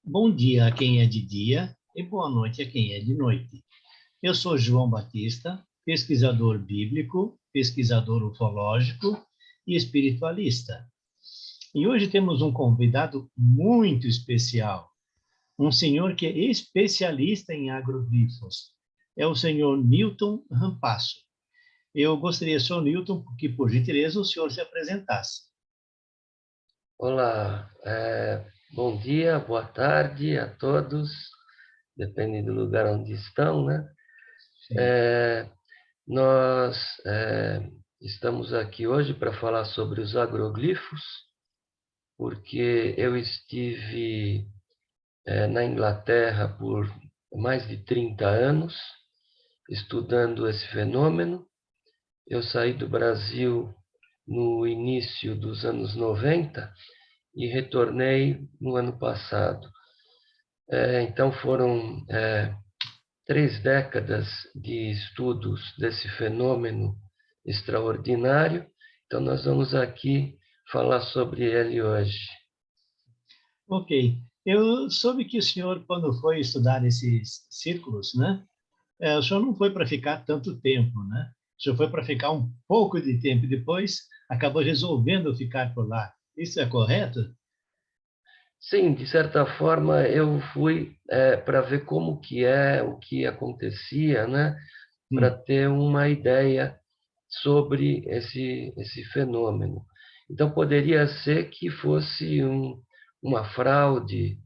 Bom dia a quem é de dia e boa noite a quem é de noite. Eu sou João Batista, pesquisador bíblico, pesquisador ufológico e espiritualista. E hoje temos um convidado muito especial, um senhor que é especialista em agroglifos. É o senhor Newton Rampasso. Eu gostaria, senhor Newton, que por gentileza o senhor se apresentasse. Olá, bom dia, boa tarde a todos, depende do lugar onde estão, né? Sim. É, nós estamos aqui hoje para falar sobre os agroglifos, porque eu estive na Inglaterra por mais de 30 anos estudando esse fenômeno. Eu saí do Brasil no início dos anos 90 e retornei no ano passado. Então foram 3 décadas de estudos desse fenômeno extraordinário. Então nós vamos aqui falar sobre ele hoje. Ok. Eu soube que o senhor, quando foi estudar esses círculos, né? O senhor não foi para ficar tanto tempo, né? O senhor foi para ficar um pouco de tempo e depois acabou resolvendo ficar por lá. Isso é correto? Sim, de certa forma eu fui para ver como que o que acontecia, né? Para Sim, ter uma ideia sobre esse fenômeno. Então poderia ser que fosse uma fraude, sim,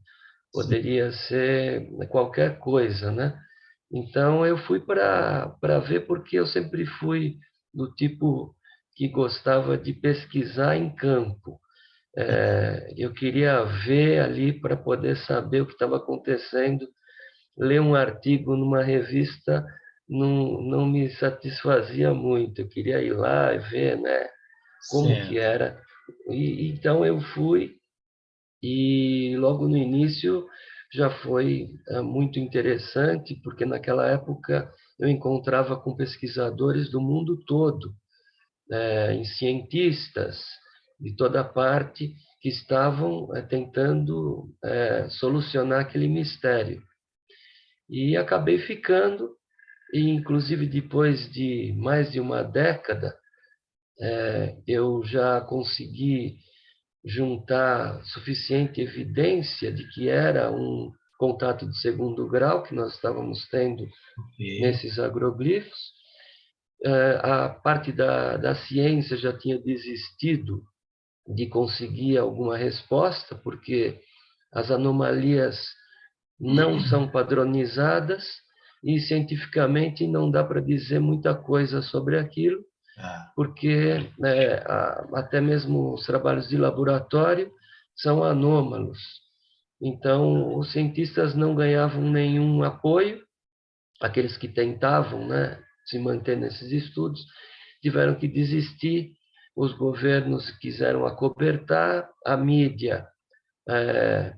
poderia ser qualquer coisa, né? Então eu fui para ver porque eu sempre fui do tipo que gostava de pesquisar em campo. Eu queria ver ali para poder saber o que estava acontecendo. Ler um artigo numa revista não me satisfazia muito. Eu queria ir lá e ver, né, como que certo. era. Então eu fui e logo no início já foi muito interessante, porque naquela época eu encontrava com pesquisadores do mundo todo, em cientistas de toda parte que estavam tentando solucionar aquele mistério. E acabei ficando, e inclusive depois de mais de uma década, eu já consegui juntar suficiente evidência de que era um contato de segundo grau que nós estávamos tendo Ok. nesses agroglifos. A parte da ciência já tinha desistido de conseguir alguma resposta, porque as anomalias não são padronizadas e cientificamente não dá para dizer muita coisa sobre aquilo, Ah, porque até mesmo os trabalhos de laboratório são anômalos. Então, os cientistas não ganhavam nenhum apoio, aqueles que tentavam, né, se manter nesses estudos, tiveram que desistir, os governos quiseram acobertar, a mídia é,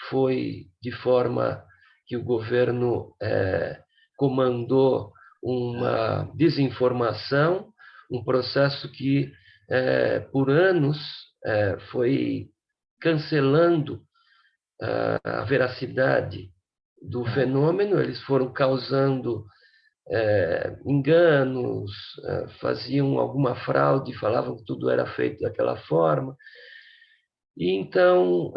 foi de forma que o governo comandou ah, uma desinformação, um processo que, por anos, foi cancelando a veracidade do ah. fenômeno, eles foram causando enganos, faziam alguma fraude, falavam que tudo era feito daquela forma. E então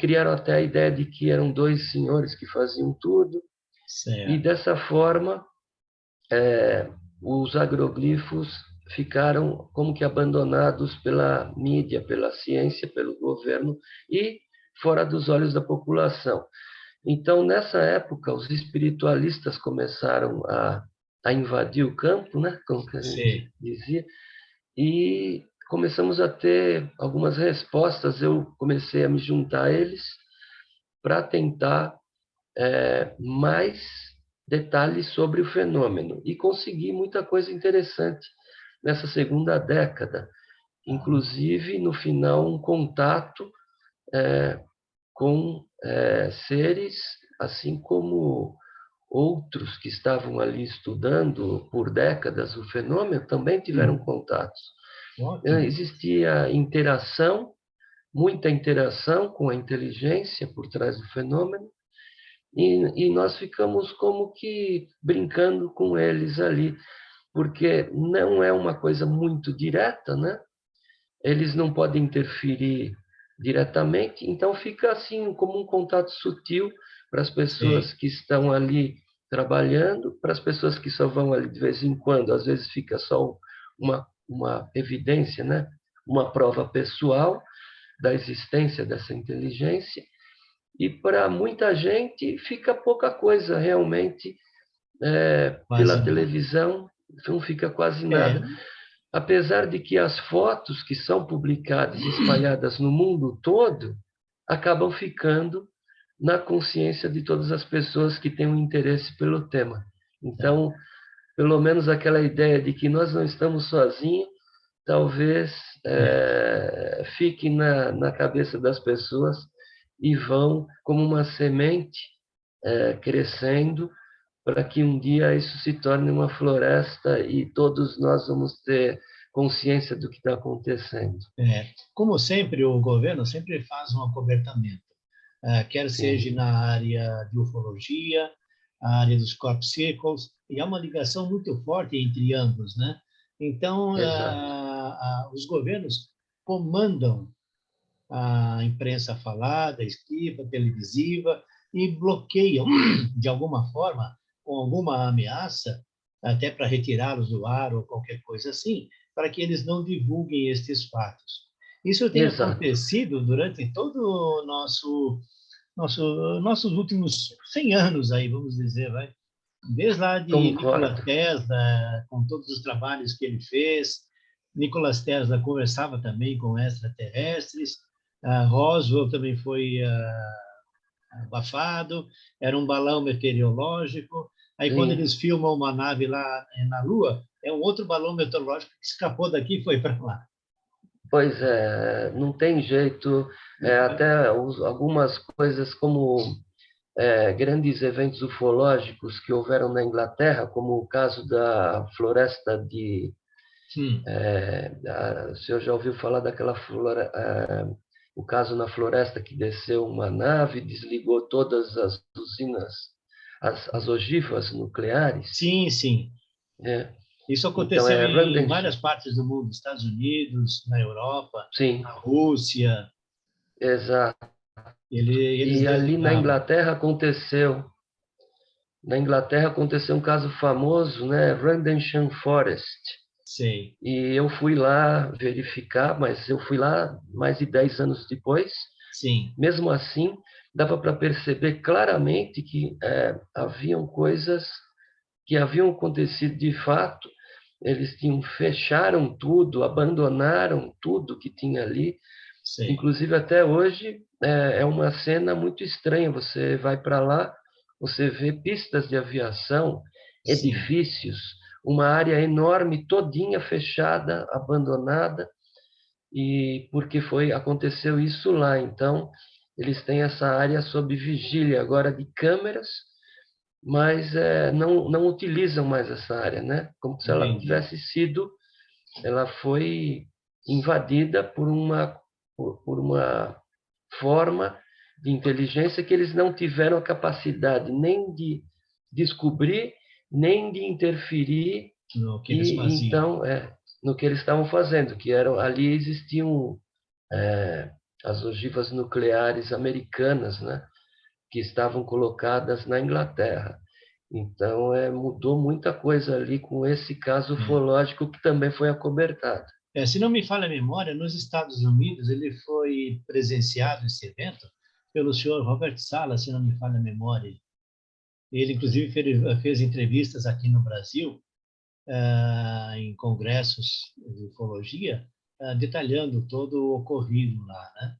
criaram até a ideia de que eram dois senhores que faziam tudo, e Certo. dessa forma os agroglifos ficaram como que abandonados pela mídia, pela ciência, pelo governo e fora dos olhos da população. Então, nessa época, os espiritualistas começaram a invadir o campo, né, como que a gente Sim. dizia, e começamos a ter algumas respostas. Eu comecei a me juntar a eles para tentar mais detalhes sobre o fenômeno e consegui muita coisa interessante nessa segunda década, Ah, inclusive no final um contato com seres, assim como outros que estavam ali estudando por décadas o fenômeno também tiveram sim. contatos. Ótimo. Existia interação, muita interação com a inteligência por trás do fenômeno, e nós ficamos como que brincando com eles ali, porque não é uma coisa muito direta, né? Eles não podem interferir diretamente, então fica assim como um contato sutil para as pessoas Sei. que estão ali trabalhando, para as pessoas que só vão ali de vez em quando, às vezes fica só uma evidência, né? Uma prova pessoal da existência dessa inteligência, e para muita gente fica pouca coisa realmente, Quase pela nada. televisão não fica quase É, nada. Apesar de que as fotos que são publicadas e espalhadas no mundo todo acabam ficando na consciência de todas as pessoas que têm um interesse pelo tema. tá. Então, pelo menos aquela ideia de que nós não estamos sozinhos, talvez fique na cabeça das pessoas e vão como uma semente crescendo para que um dia isso se torne uma floresta e todos nós vamos ter consciência do que está acontecendo. Como sempre, o governo sempre faz um acobertamento, quer seja Sim, na área de ufologia, a área dos crop circles, e há uma ligação muito forte entre ambos, né? Então, exato. os governos comandam a imprensa falada, escrita, televisiva, e bloqueiam, de alguma forma, com alguma ameaça, até para retirá-los do ar ou qualquer coisa assim, para que eles não divulguem estes fatos. Isso tem Exato. acontecido durante todo o nossos últimos 100 anos aí, vamos dizer, vai. Desde lá de Nikola Concordo. Tesla, com todos os trabalhos que ele fez, Nikola Tesla conversava também com extraterrestres, Roswell também foi abafado, era um balão meteorológico. Aí, quando Sim. eles filmam uma nave lá na Lua, é um outro balão meteorológico que escapou daqui e foi para lá. Pois é, não tem jeito. Até algumas coisas como grandes eventos ufológicos que houveram na Inglaterra, como o caso da floresta de... Hum, o senhor já ouviu falar daquela o caso na floresta que desceu uma nave, desligou todas as usinas, as ogivas nucleares? sim, sim. Né? Isso Então, aconteceu em várias Randenstein. partes do mundo, Estados Unidos, na Europa, Sim, na Rússia. exato. Eles E ali desligavam. Na Inglaterra aconteceu um caso famoso, né? Rendlesham Forest. Sei. E eu fui lá verificar, mas eu fui lá mais de 10 anos depois. Sim, Mesmo assim, dava para perceber claramente que haviam coisas que haviam acontecido de fato. Eles fecharam tudo, abandonaram tudo que tinha ali. sei. Inclusive, até hoje, é uma cena muito estranha. Você vai para lá, você vê pistas de aviação, Sim. edifícios, uma área enorme, todinha fechada, abandonada, e porque aconteceu isso lá. Então, eles têm essa área sob vigília agora de câmeras, mas não utilizam mais essa área, né? Como se ela Entendi. tivesse sido, ela foi invadida por uma forma de inteligência que eles não tiveram a capacidade nem de descobrir, nem de interferir, No que eles e faziam. então no que eles estavam fazendo, que eram ali existiam as ogivas nucleares americanas, né, que estavam colocadas na Inglaterra. Então mudou muita coisa ali com esse caso É. ufológico que também foi acobertado. Se não me falha a memória, nos Estados Unidos ele foi presenciado esse evento pelo senhor Robert Sala, se não me falha a memória. Ele, inclusive, fez entrevistas aqui no Brasil, em congressos de ufologia, detalhando todo o ocorrido lá, né?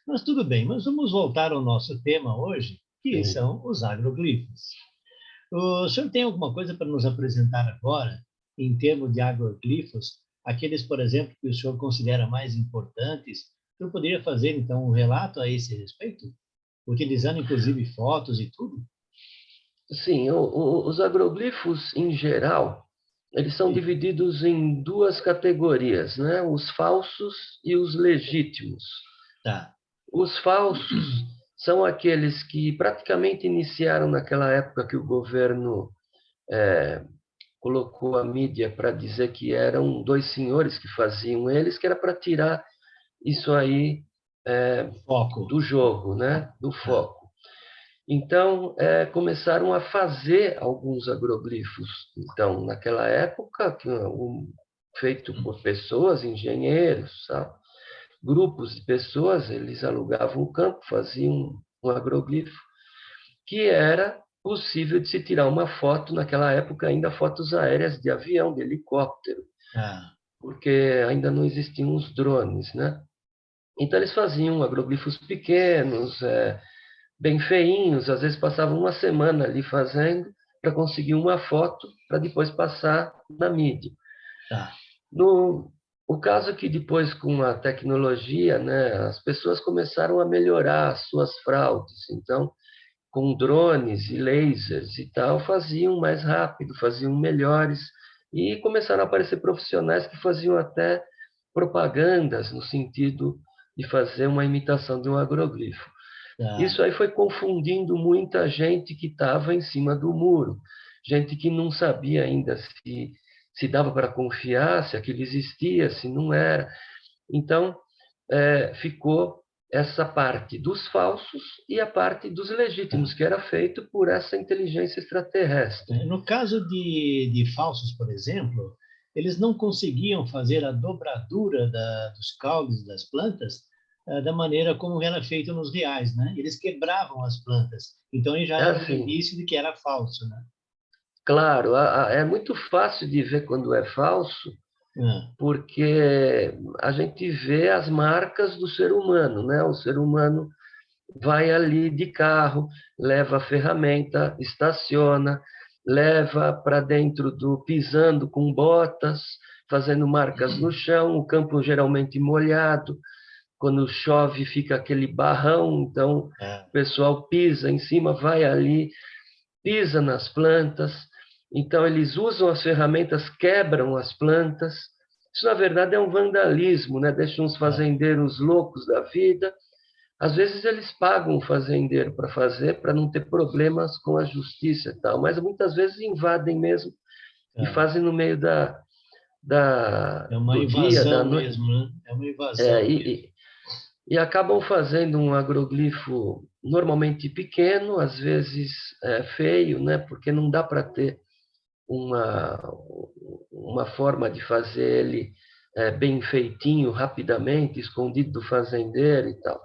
Mas tudo bem, mas vamos voltar ao nosso tema hoje, que Sim. são os agroglifos. O senhor tem alguma coisa para nos apresentar agora, em termos de agroglifos, aqueles, por exemplo, que o senhor considera mais importantes? O senhor poderia fazer, então, um relato a esse respeito? Utilizando, inclusive, fotos e tudo? Sim, os agroglifos, em geral, eles são Sim. divididos em duas categorias, né? Os falsos e os legítimos. Tá. Os falsos são aqueles que praticamente iniciaram naquela época que o governo colocou a mídia para dizer que eram dois senhores que faziam eles, que era para tirar isso aí Foco. do jogo, né? Do Tá. foco. Então, começaram a fazer alguns agroglifos. Então, naquela época, feito por pessoas, engenheiros, sabe? Grupos de pessoas, eles alugavam o campo, faziam um agroglifo, que era possível de se tirar uma foto, naquela época ainda fotos aéreas de avião, de helicóptero, Ah, porque ainda não existiam os drones, né? Então eles faziam agroglifos pequenos, bem feinhos, às vezes passavam uma semana ali fazendo para conseguir uma foto para depois passar na mídia. tá. No o caso é que depois com a tecnologia, né, as pessoas começaram a melhorar as suas fraudes. Então, com drones e lasers e tal, faziam mais rápido, faziam melhores e começaram a aparecer profissionais que faziam até propagandas no sentido de fazer uma imitação de um agroglifo. Tá. Isso aí foi confundindo muita gente que estava em cima do muro, gente que não sabia ainda se dava para confiar, se aquilo existia, se não era. Então, ficou essa parte dos falsos e a parte dos legítimos, Tá. que era feito por essa inteligência extraterrestre. No caso de falsos, por exemplo, eles não conseguiam fazer a dobradura dos caules das plantas da maneira como era feito nos reais, né? Eles quebravam as plantas. Então, aí já É era um assim, indício de que era falso, né? claro, é muito fácil de ver quando é falso, Ah, porque a gente vê as marcas do ser humano, né? O ser humano vai ali de carro, leva a ferramenta, estaciona, leva para dentro do pisando com botas, fazendo marcas no chão, o campo geralmente molhado, quando chove fica aquele barrão, então o ah, pessoal pisa em cima, vai ali, pisa nas plantas, então eles usam as ferramentas, quebram as plantas. Isso, na verdade, é um vandalismo, né? Deixam os ah, fazendeiros loucos da vida. Às vezes eles pagam o fazendeiro para fazer, para não ter problemas com a justiça e tal, mas muitas vezes invadem mesmo e ah. fazem no meio É uma do dia, da invasão noite, mesmo, né? É uma é, invasão mesmo. e acabam fazendo um agroglifo normalmente pequeno, às vezes feio, né? Porque não dá para ter uma, uma forma de fazer ele bem feitinho, rapidamente, escondido do fazendeiro e tal.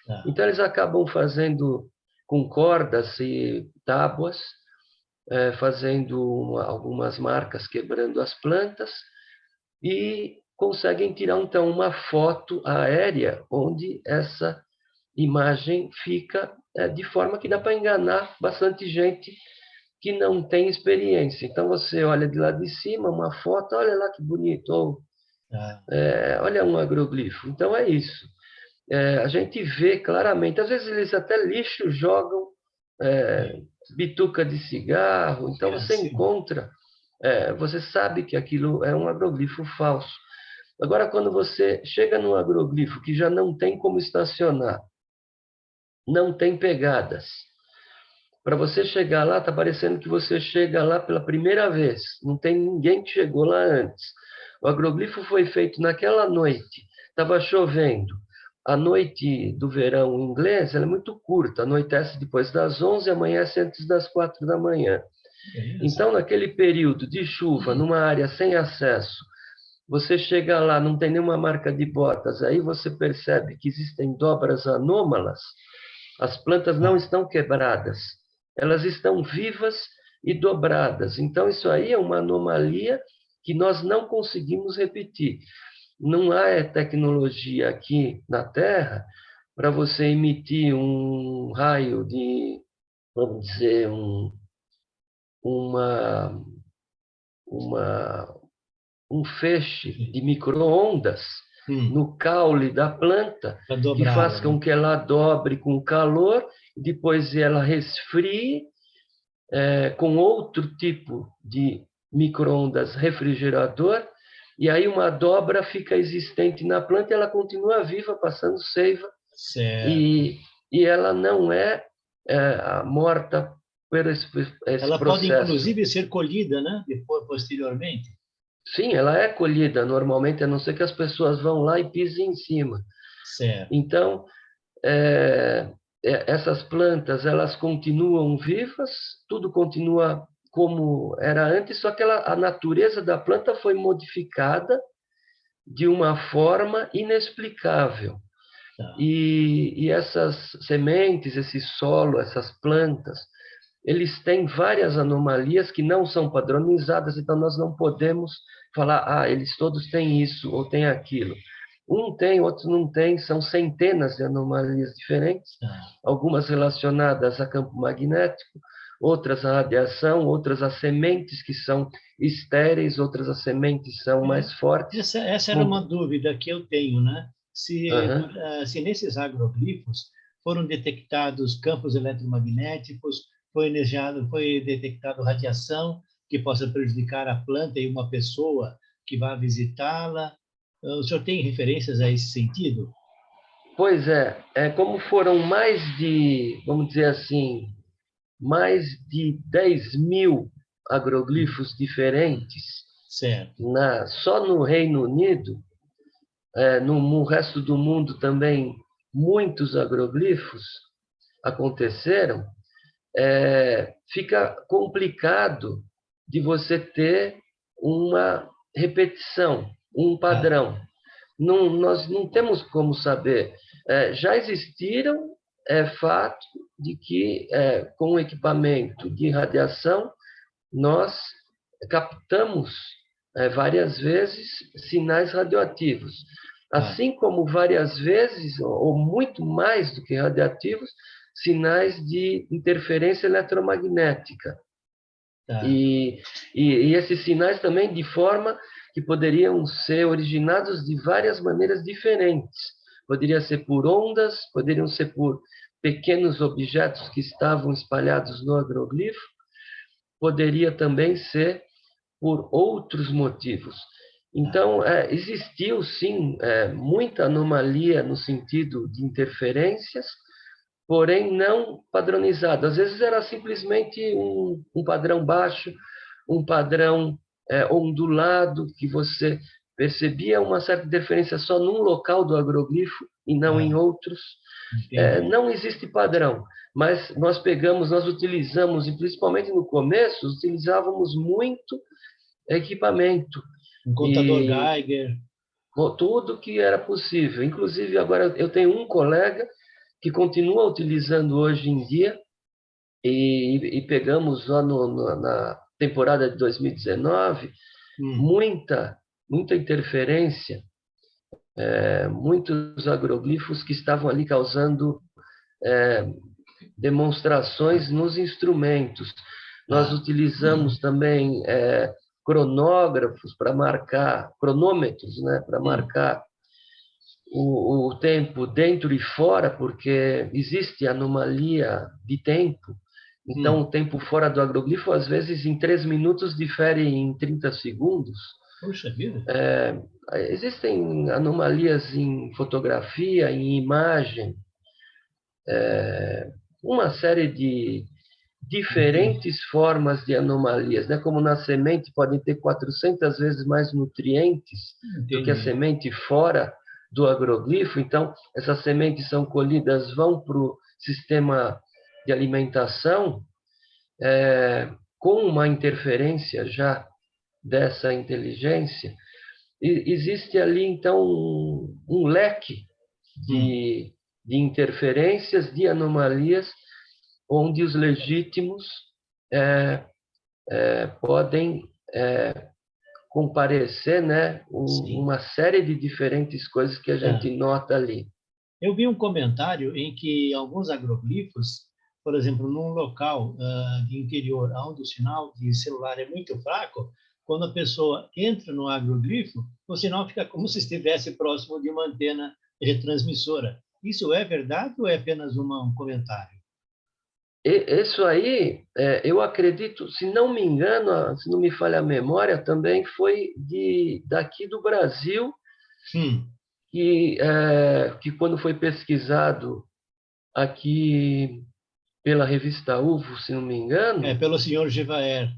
Tá. Então, eles acabam fazendo com cordas e tábuas, fazendo algumas marcas, quebrando as plantas, e conseguem tirar, então, uma foto aérea onde essa imagem fica de forma que dá para enganar bastante gente que não tem experiência. Então, você olha de lá de cima, uma foto, olha lá que bonito, ou, Tá. olha um agroglifo. Então, é isso. A gente vê claramente, às vezes eles até lixo jogam, é, Sim. bituca de cigarro, então É você assim. encontra, você sabe que aquilo é um agroglifo falso. Agora, quando você chega num agroglifo que já não tem como estacionar, não tem pegadas, para você chegar lá, está parecendo que você chega lá pela primeira vez, não tem ninguém que chegou lá antes. O agroglifo foi feito naquela noite, estava chovendo. A noite do verão inglês ela é muito curta, anoitece depois das 11, amanhece antes das 4 da manhã. Beleza. Então, naquele período de chuva, numa área sem acesso, você chega lá, não tem nenhuma marca de botas, aí você percebe que existem dobras anômalas, as plantas não Tá. estão quebradas, elas estão vivas e dobradas. Então, isso aí é uma anomalia que nós não conseguimos repetir. Não há tecnologia aqui na Terra para você emitir um raio de, vamos dizer, uma, uma, um feixe de micro-ondas no caule da planta Para que faz dobrá-la, com né? que ela dobre com calor, depois ela resfrie com outro tipo de micro-ondas refrigerador, e aí uma dobra fica existente na planta e ela continua viva, passando seiva Certo. E ela não é, morta por esse Ela pode, processo. inclusive, ser colhida, né? Depois, posteriormente. Sim, ela é colhida normalmente, a não ser que as pessoas vão lá e pisem em cima. Certo. Então, é, essas plantas, elas continuam vivas, tudo continua como era antes, só que a natureza da planta foi modificada de uma forma inexplicável. Tá. E essas sementes, esse solo, essas plantas, eles têm várias anomalias que não são padronizadas, então nós não podemos falar, eles todos têm isso ou têm aquilo. Um tem, outro não tem, são centenas de anomalias diferentes, Tá. algumas relacionadas a campo magnético, outras à radiação, outras a sementes que são estéreis, outras a sementes são É, mais fortes. essa era uma Bom, dúvida que eu tenho, né? aham. Se nesses agroglifos foram detectados campos eletromagnéticos, foi detectado radiação que possa prejudicar a planta e uma pessoa que vá visitá-la. O senhor tem referências a esse sentido? Pois é como foram mais de, vamos dizer assim, mais de 10.000 agroglifos diferentes Certo. só no Reino Unido, no resto do mundo também muitos agroglifos aconteceram, fica complicado de você ter uma repetição, um Tá. padrão. Não, nós não temos como saber. Já existiram fato de que, com o equipamento de radiação, nós captamos várias vezes sinais radioativos. Tá. Assim como várias vezes, ou muito mais do que radioativos, sinais de interferência eletromagnética. Tá. E, e esses sinais também de forma que poderiam ser originados de várias maneiras diferentes. Poderia ser por ondas, poderiam ser por pequenos objetos que estavam espalhados no agroglifo, poderia também ser por outros motivos. Tá. Então, existiu sim muita anomalia no sentido de interferências, porém não padronizado. Às vezes era simplesmente um padrão baixo, um padrão ondulado, que você percebia uma certa interferência só num local do agroglifo e não em Tá. outros. Entendi. Não existe padrão, mas nós utilizamos, e principalmente no começo, utilizávamos muito equipamento Um contador e Geiger. tudo que era possível. Inclusive, agora eu tenho um colega que continua utilizando hoje em dia, e pegamos lá na temporada de 2019 Hum. muita interferência, muitos agroglifos que estavam ali causando demonstrações nos instrumentos. Nós Tá. utilizamos também cronógrafos para marcar, cronômetros, né, para Hum. marcar o tempo dentro e fora, porque existe anomalia de tempo. Então, Hum. o tempo fora do agroglifo, às vezes, em 3 minutos, difere em 30 segundos. Puxa vida. Existem anomalias em fotografia, em imagem, uma série de Entendi. diferentes formas de anomalias, né? Como na semente podem ter 400 vezes mais nutrientes do que a Entendi. semente fora do agroglifo, então essas sementes são colhidas, vão para o sistema de alimentação com uma interferência já dessa inteligência. E existe ali então um leque Hum. de interferências, de anomalias, onde os legítimos é, podem comparecer, né, Sim. uma série de diferentes coisas que a gente Tá. nota ali. Eu vi um comentário em que alguns agroglifos, por exemplo, num local de interior onde o sinal de celular é muito fraco, quando a pessoa entra no agroglifo, o sinal fica como se estivesse próximo de uma antena retransmissora. Isso é verdade ou é apenas um comentário? Isso aí, eu acredito, se não me engano, se não me falha a memória, também foi daqui do Brasil, Hum. que quando foi pesquisado aqui pela revista UFO, se não me engano, Pelo senhor Givaer.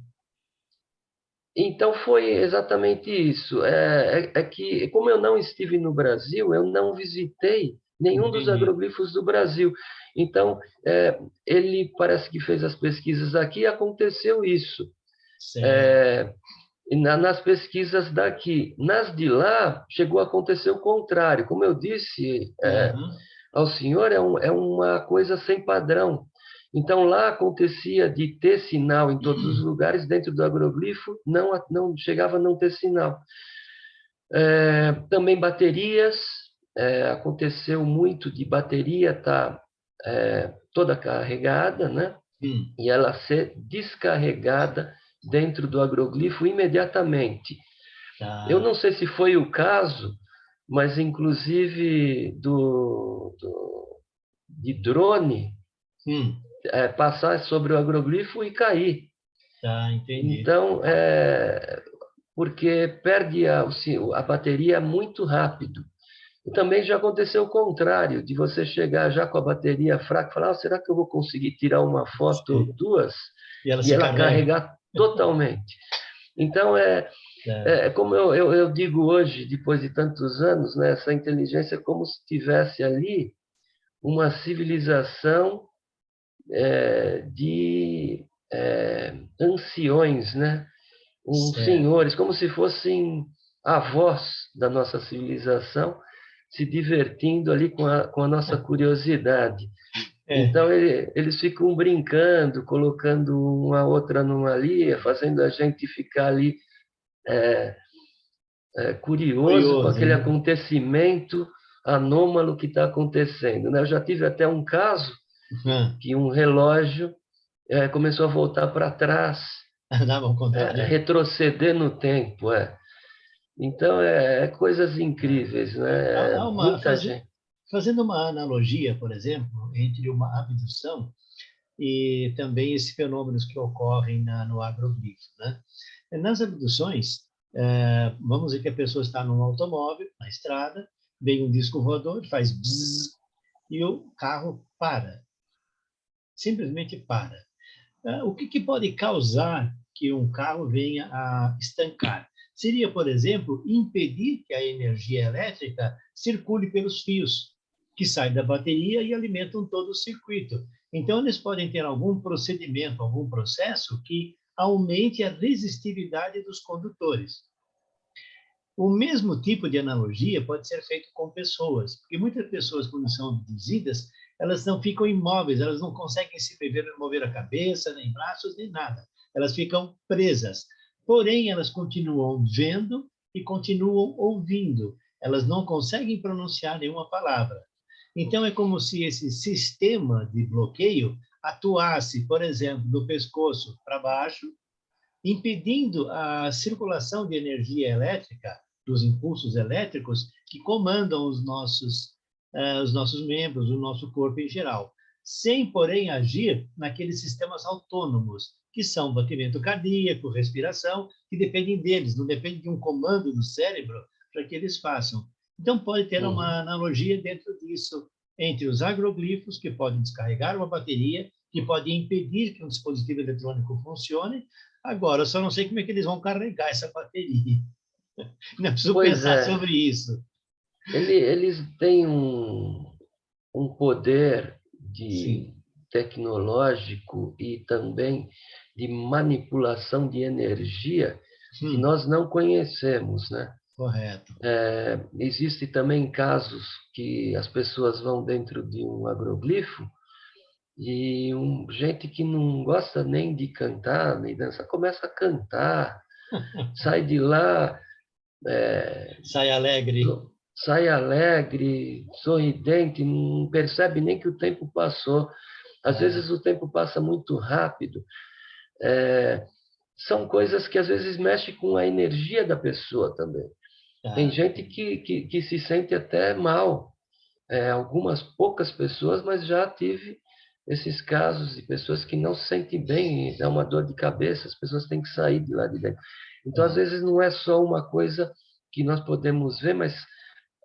então foi exatamente isso. É que, como eu não estive no Brasil, eu não visitei nenhum dos Entendi. agroglifos do Brasil. Então, ele parece que fez as pesquisas aqui e aconteceu isso. Certo. E nas pesquisas daqui. Nas de lá, chegou a acontecer o contrário. Como eu disse Aham. ao senhor, é uma coisa sem padrão. Então, lá acontecia de ter sinal em todos os lugares, dentro do agroglifo não chegava a não ter sinal. Também baterias, aconteceu muito de bateria estar toda carregada, né? E ela ser descarregada dentro do agroglifo imediatamente. Eu Tá. não sei se foi o caso, mas inclusive de drone Hum, passar sobre o agroglifo e cair. tá, entendi. Então, porque perde a bateria muito rápido. E também já aconteceu o contrário, de você chegar já com a bateria fraca e falar, será que eu vou conseguir tirar uma foto, Sim. duas, E ela e se ela carrega. carregar totalmente. Então, Tá. como eu digo hoje, depois de tantos anos, né, essa inteligência é como se tivesse ali uma civilização de anciões, né? Certo. Senhores, como se fossem avós da nossa civilização, se divertindo ali com a nossa curiosidade. É, Então, eles ficam brincando, colocando uma outra numa linha, fazendo a gente ficar ali curioso com curioso, aquele né? acontecimento anômalo que está acontecendo, né? Eu já tive até um caso Ah, que um relógio começou a voltar para trás, dava ao contrário. retroceder no tempo. Então, coisas incríveis, né? Há uma, Muita gente. fazendo uma analogia, por exemplo, entre uma abdução e também esses fenômenos que ocorrem no agroglifo, né? Nas abduções, vamos dizer que a pessoa está num automóvel, na estrada, vem um disco voador, faz bzzz, e o carro para, simplesmente para. O que pode causar que um carro venha a estancar? Seria, por exemplo, impedir que a energia elétrica circule pelos fios que saem da bateria e alimentam todo o circuito. Então, eles podem ter algum procedimento, algum processo que aumente a resistividade dos condutores. O mesmo tipo de analogia pode ser feito com pessoas, porque muitas pessoas, quando são abduzidas, elas não ficam imóveis, elas não conseguem se mover a cabeça, nem braços, nem nada. Elas ficam presas. Porém, elas continuam vendo e continuam ouvindo. Elas não conseguem pronunciar nenhuma palavra. Então, é como se esse sistema de bloqueio atuasse, por exemplo, do pescoço para baixo, impedindo a circulação de energia elétrica, dos impulsos elétricos que comandam os nossos membros, o nosso corpo em geral, sem, porém, agir naqueles sistemas autônomos, que são batimento cardíaco, respiração, que dependem deles, não depende de um comando do cérebro para que eles façam. Então, pode ter uma Uhum. analogia dentro disso, entre os agroglifos, que podem descarregar uma bateria, que pode impedir que um dispositivo eletrônico funcione. Agora, eu só não sei como é que eles vão carregar essa bateria. Não preciso Pois pensar sobre isso. eles têm um poder Sim. tecnológico e também de manipulação de energia que Hum, nós não conhecemos, né? correto. Existe também casos que as pessoas vão dentro de um agroglifo e gente que não gosta nem de cantar, nem dançar, começa a cantar, sai de lá, Sai alegre. sai alegre, sorridente, não percebe nem que o tempo passou. Às Tá, vezes o tempo passa muito rápido. É, São coisas que às vezes mexem com a energia da pessoa também. Tem tá. gente que se sente até mal. Algumas poucas pessoas, mas já tive esses casos de pessoas que não se sentem bem, dá uma dor de cabeça, as pessoas têm que sair de lá de dentro. Então, às Tá. vezes, não é só uma coisa que nós podemos ver, mas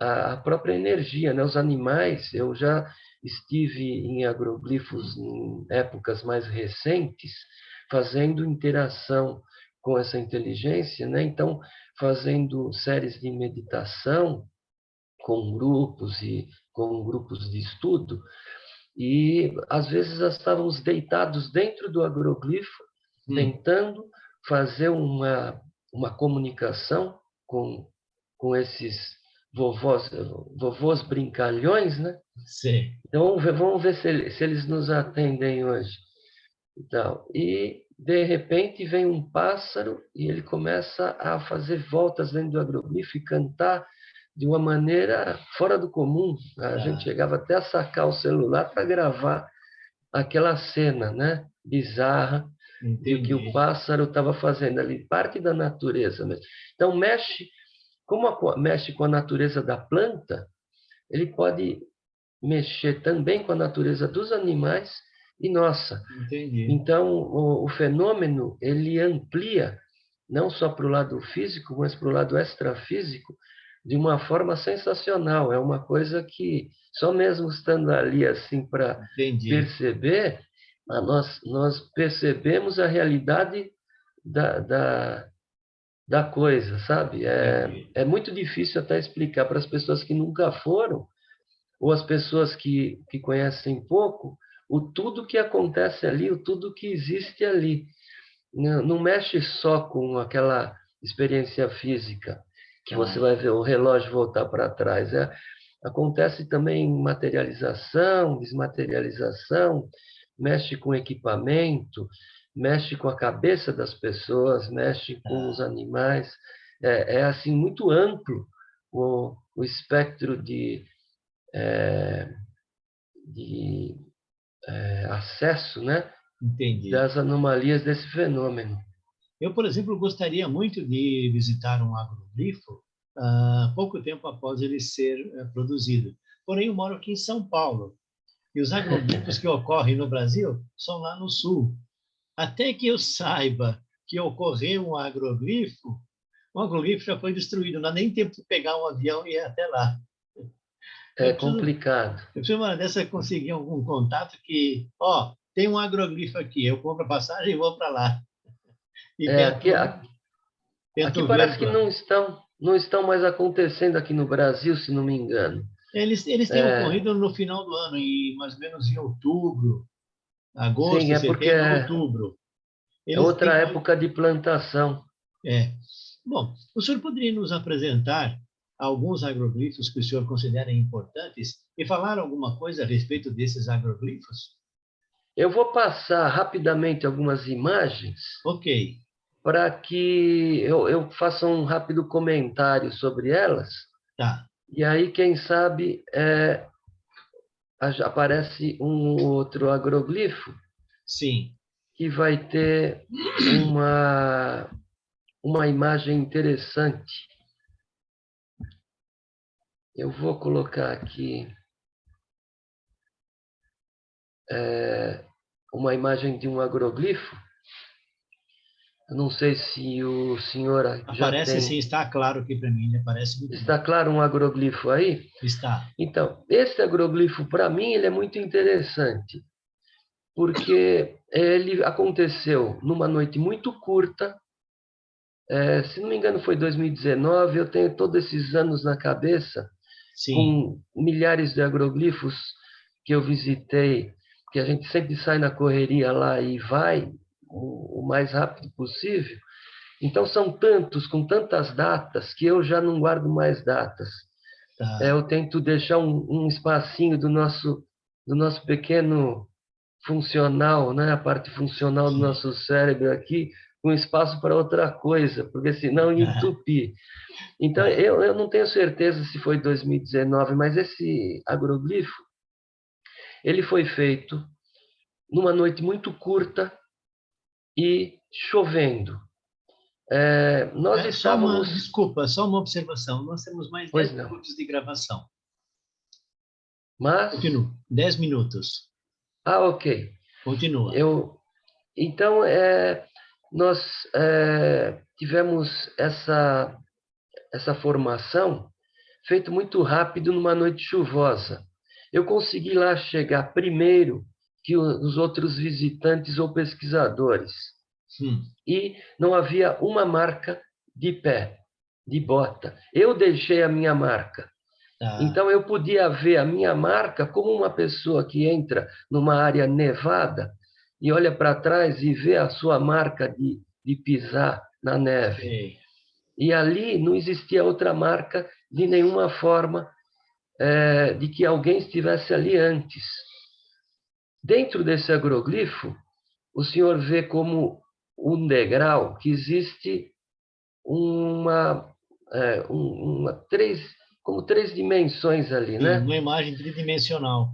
a própria energia, né? Os animais, eu já estive em agroglifos em épocas mais recentes, fazendo interação com essa inteligência, né? Então, fazendo séries de meditação com grupos e com grupos de estudo, e às vezes nós estávamos deitados dentro do agroglifo, tentando fazer uma comunicação com esses vovôs brincalhões, né? Sim. Então, vamos ver se eles nos atendem hoje. Então, e, de repente, vem um pássaro e ele começa a fazer voltas dentro do agroglifo e cantar de uma maneira fora do comum. A gente chegava até a sacar o celular para gravar aquela cena, né? Bizarra, de que o pássaro estava fazendo ali, parte da natureza mesmo. Então, mexe com a natureza da planta, ele pode mexer também com a natureza dos animais e nossa. Entendi. Então, o fenômeno, ele amplia, não só para o lado físico, mas para o lado extrafísico, de uma forma sensacional. É uma coisa que, só mesmo estando ali assim para perceber, nós percebemos a realidade da coisa, sabe? É muito difícil até explicar para as pessoas que nunca foram, ou as pessoas que conhecem pouco, o tudo que acontece ali, o tudo que existe ali. Não mexe só com aquela experiência física, que você vai ver o relógio voltar para trás. Acontece também materialização, desmaterialização, mexe com equipamento, mexe com a cabeça das pessoas, mexe com os animais. É assim, muito amplo o espectro de acesso, né, Entendi. das anomalias desse fenômeno. Eu, por exemplo, gostaria muito de visitar um agroglifo pouco tempo após ele ser produzido. Porém, eu moro aqui em São Paulo e os agroglifos que ocorrem no Brasil são lá no sul. Até que eu saiba que ocorreu um agroglifo, o agroglifo já foi destruído, não dá nem tempo de pegar um avião e ir até lá. É complicado. Eu preciso, uma dessa, conseguir algum contato que, tem um agroglifo aqui, eu compro a passagem e vou para lá. E aqui parece que não estão mais acontecendo aqui no Brasil, se não me engano. Eles têm ocorrido no final do ano, mais ou menos em outubro, agosto, Sim, é porque setembro, outubro. é outra época de plantação. Bom, o senhor poderia nos apresentar alguns agroglifos que o senhor considera importantes e falar alguma coisa a respeito desses agroglifos? Eu vou passar rapidamente algumas imagens. Ok. Para que eu faça um rápido comentário sobre elas. Tá. E aí, quem sabe, aparece um outro agroglifo. Sim. Que vai ter uma imagem interessante. Eu vou colocar aqui uma imagem de um agroglifo. Eu não sei se o senhor já aparece tem... sim, está claro aqui para mim, aparece muito Está bem. claro um agroglifo aí? Está. Então, esse agroglifo, para mim, ele é muito interessante, porque ele aconteceu numa noite muito curta. Se não me engano, foi 2019. Eu tenho todos esses anos na cabeça, sim, com milhares de agroglifos que eu visitei, que a gente sempre sai na correria lá e vai o mais rápido possível. Então, são tantos, com tantas datas, que eu já não guardo mais datas. tá. Eu tento deixar um espacinho do nosso pequeno funcional, né? A parte funcional do nosso cérebro aqui, um espaço para outra coisa, porque senão ia entupir. Então, eu não tenho certeza se foi 2019, mas esse agroglifo, ele foi feito numa noite muito curta e chovendo. Nós estávamos... Desculpa, só uma observação. Nós temos mais 10 minutos de gravação. Mas... Continua. 10 minutos. Ok. Continua. Então, nós tivemos essa formação feito muito rápido numa noite chuvosa. Eu consegui lá chegar primeiro que os outros visitantes ou pesquisadores. E não havia uma marca de pé, de bota. Eu deixei a minha marca. Então, eu podia ver a minha marca como uma pessoa que entra numa área nevada e olha para trás e vê a sua marca de pisar na neve. Sei. E ali não existia outra marca de nenhuma forma de que alguém estivesse ali antes. Dentro desse agroglifo, o senhor vê como um degrau que existe como três dimensões ali, Sim, né? uma imagem tridimensional.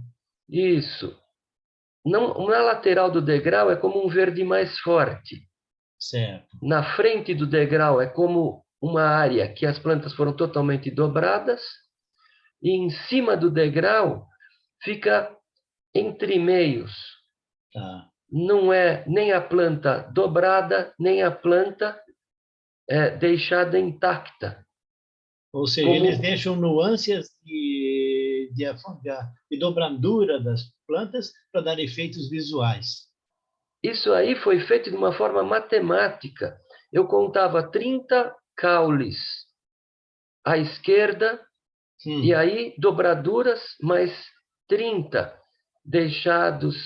Isso. Na lateral do degrau é como um verde mais forte. Certo. Na frente do degrau é como uma área que as plantas foram totalmente dobradas. E em cima do degrau fica entre meios. Não é nem a planta dobrada, nem a planta deixada intacta. Ou seja, eles deixam nuances de dobradura das plantas para dar efeitos visuais. Isso aí foi feito de uma forma matemática. Eu contava 30 caules à esquerda, e aí dobraduras, mais 30 deixados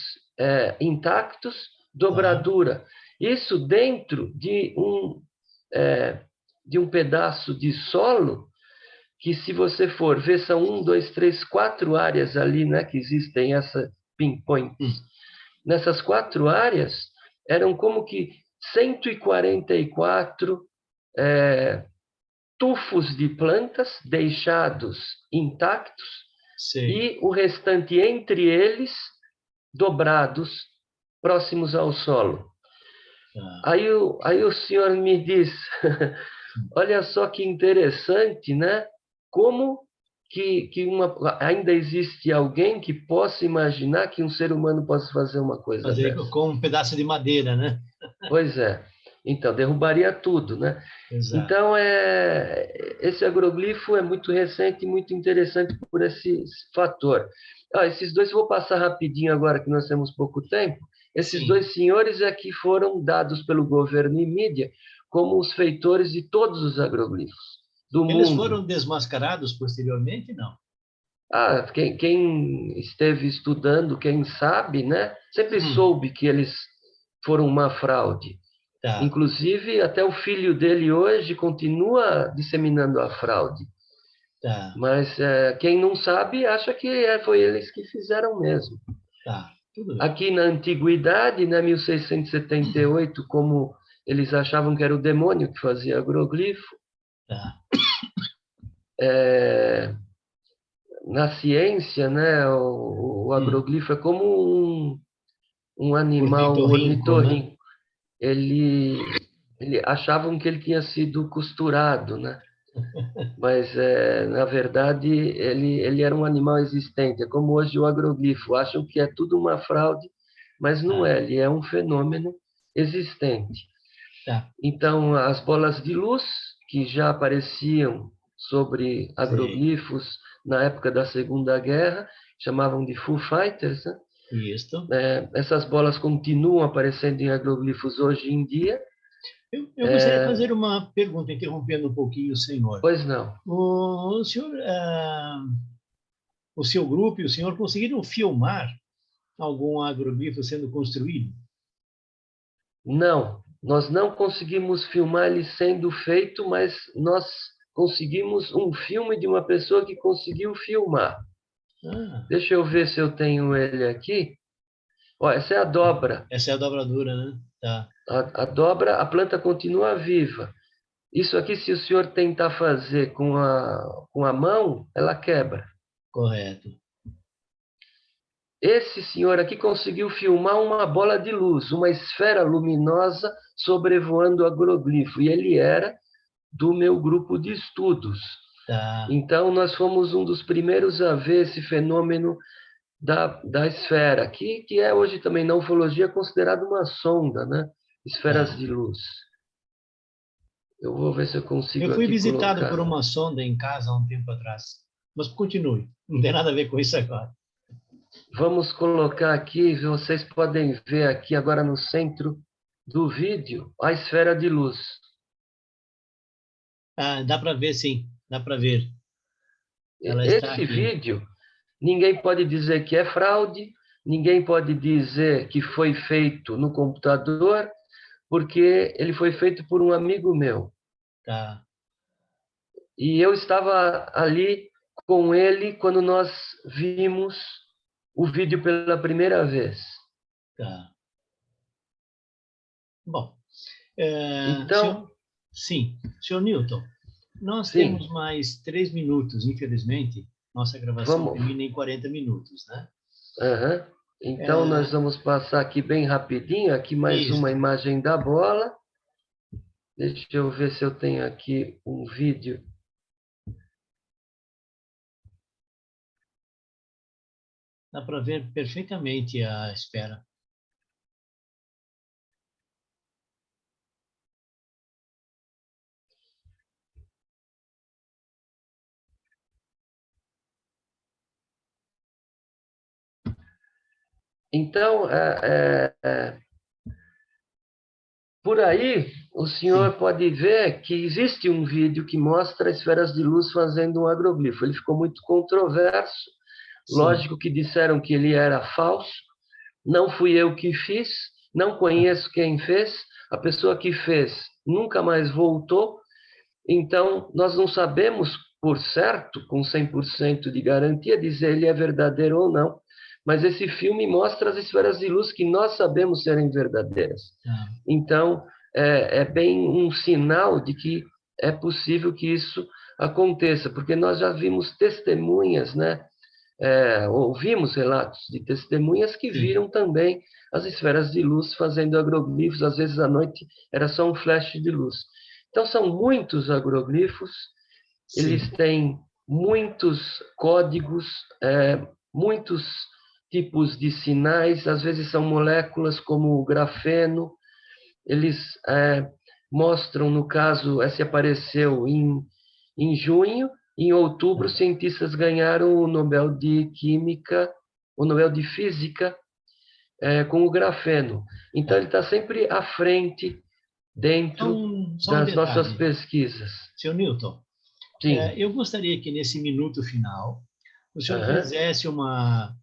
intactos, dobradura. Isso dentro de um pedaço de solo que, se você for ver, são 1, 2, 3, 4 áreas ali, né, que existem essa pinpoint. Nessas 4 áreas, eram como que 144 tufos de plantas deixados intactos. Sei. E o restante entre eles dobrados, próximos ao solo. Aí o senhor me diz, olha só que interessante, né? Como que ainda existe alguém que possa imaginar que um ser humano possa fazer uma coisa dessa. Com um pedaço de madeira, né? Pois é. Então, derrubaria tudo, né? Exato. Então, esse agroglifo é muito recente e muito interessante por esse fator. Esses dois, eu vou passar rapidinho agora, que nós temos pouco tempo. Esses dois senhores é que foram dados pelo governo e mídia como os feitores de todos os agroglifos do mundo. Eles foram desmascarados posteriormente, não? Quem esteve estudando, quem sabe, né? Sempre soube que eles foram uma fraude. Inclusive, até o filho dele hoje continua disseminando a fraude. Mas quem não sabe acha que foi eles que fizeram mesmo. Tudo bem. Aqui na antiguidade, né, 1678, como eles achavam que era o demônio que fazia agroglifo, na ciência, né, o agroglifo é como um animal, um ornitorrinco. Né? Ele achavam que ele tinha sido costurado, né? Mas, na verdade, ele era um animal existente. É como hoje o agroglifo. Acham que é tudo uma fraude, mas não é. Ele é um fenômeno existente. Então, as bolas de luz, que já apareciam sobre agroglifos na época da Segunda Guerra, chamavam de Foo Fighters, né? Isso. Essas bolas continuam aparecendo em agroglifos hoje em dia. Eu gostaria de fazer uma pergunta, interrompendo um pouquinho o senhor. Pois não. O senhor, o seu grupo e o senhor conseguiram filmar algum agroglifo sendo construído? Não, nós não conseguimos filmar ele sendo feito, mas nós conseguimos um filme de uma pessoa que conseguiu filmar. Deixa eu ver se eu tenho ele aqui. Essa é a dobra. Essa é a dobradura, né? A dobra, a planta continua viva. Isso aqui, se o senhor tentar fazer com a mão, ela quebra. Correto. Esse senhor aqui conseguiu filmar uma bola de luz, uma esfera luminosa sobrevoando o agroglifo. E ele era do meu grupo de estudos. Então, nós fomos um dos primeiros a ver esse fenômeno da esfera, que é hoje também na ufologia considerado uma sonda, né? Esferas de luz. Eu vou ver se eu consigo Eu fui aqui visitado colocar. por uma sonda em casa há um tempo atrás. Mas continue, não tem nada a ver com isso agora. Vamos colocar aqui, vocês podem ver aqui agora no centro do vídeo a esfera de luz. Ah, dá para ver, sim, dá para ver. Ela está Esse aqui. vídeo, ninguém pode dizer que é fraude, ninguém pode dizer que foi feito no computador, porque ele foi feito por um amigo meu. Tá, E eu estava ali com ele quando nós vimos o vídeo pela primeira vez. tá. Bom, Então, sim, senhor Newton, nós sim, temos mais 3 minutos, infelizmente. Nossa gravação vamos. termina em 40 minutos, né? Aham. Então, nós É, vamos passar aqui bem rapidinho, aqui mais uma isso. imagem da bola. Deixa eu ver se eu tenho aqui um vídeo. Dá para ver perfeitamente a esfera. Então, por aí, o Sim, senhor pode ver que existe um vídeo que mostra esferas de luz fazendo um agroglifo. Ele ficou muito controverso. sim. Lógico que disseram que ele era falso. Não fui eu que fiz, não conheço quem fez. A pessoa que fez nunca mais voltou. Então, nós não sabemos, por certo, com 100% de garantia, dizer ele é verdadeiro ou não. Mas esse filme mostra as esferas de luz que nós sabemos serem verdadeiras. Tá. Então, é bem um sinal de que é possível que isso aconteça, porque nós já vimos testemunhas, né? Ouvimos relatos de testemunhas que Sim, viram também as esferas de luz fazendo agroglifos, às vezes à noite era só um flash de luz. Então, são muitos agroglifos, eles sim. têm muitos códigos, muitos tipos de sinais, às vezes são moléculas como o grafeno, eles mostram, no caso, esse apareceu em junho, em outubro, Tá. cientistas ganharam o Nobel de Química, o Nobel de Física, com o grafeno. Então, Tá. ele está sempre à frente dentro Só um das nossas detalhe, pesquisas. senhor Newton. Sim, Eu gostaria que nesse minuto final o senhor aham, fizesse uma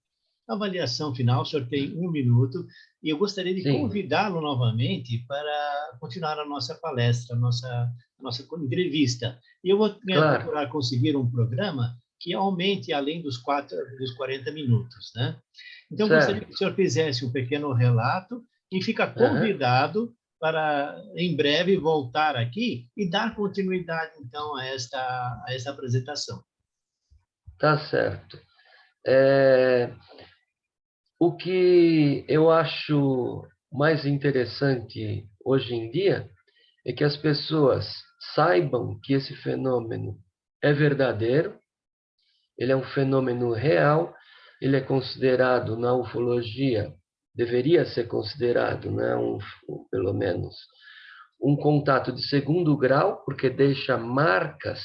avaliação final. O senhor tem 1 minuto e eu gostaria de sim, convidá-lo novamente para continuar a nossa palestra, a nossa entrevista. E eu vou claro, procurar conseguir um programa que aumente além dos 40 minutos, né? Então, eu gostaria que o certo. senhor fizesse um pequeno relato e fica Aham, convidado para, em breve, voltar aqui e dar continuidade, então, a esta apresentação. tá certo. É, o que eu acho mais interessante hoje em dia é que as pessoas saibam que esse fenômeno é verdadeiro, ele é um fenômeno real, ele é considerado na ufologia, deveria ser considerado, né, pelo menos, um contato de segundo grau, porque deixa marcas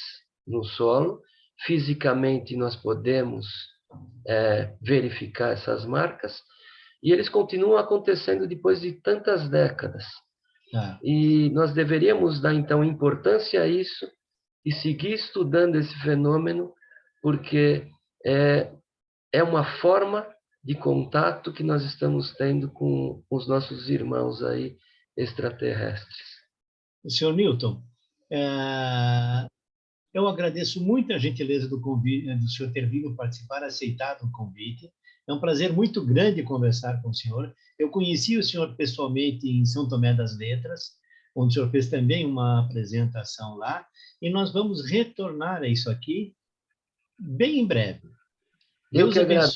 no solo. Fisicamente, nós podemos verificar essas marcas, e eles continuam acontecendo depois de tantas décadas. Tá. E nós deveríamos dar, então, importância a isso e seguir estudando esse fenômeno, porque é, é uma forma de contato que nós estamos tendo com os nossos irmãos aí extraterrestres. Senhor Newton, eh, eu agradeço muito a gentileza do convite, do senhor ter vindo participar, aceitado o convite. É um prazer muito grande conversar com o senhor. Eu conheci o senhor pessoalmente em São Tomé das Letras, onde o senhor fez também uma apresentação lá, e nós vamos retornar a isso aqui bem em breve. Eu Deus que agradeço. abençoe.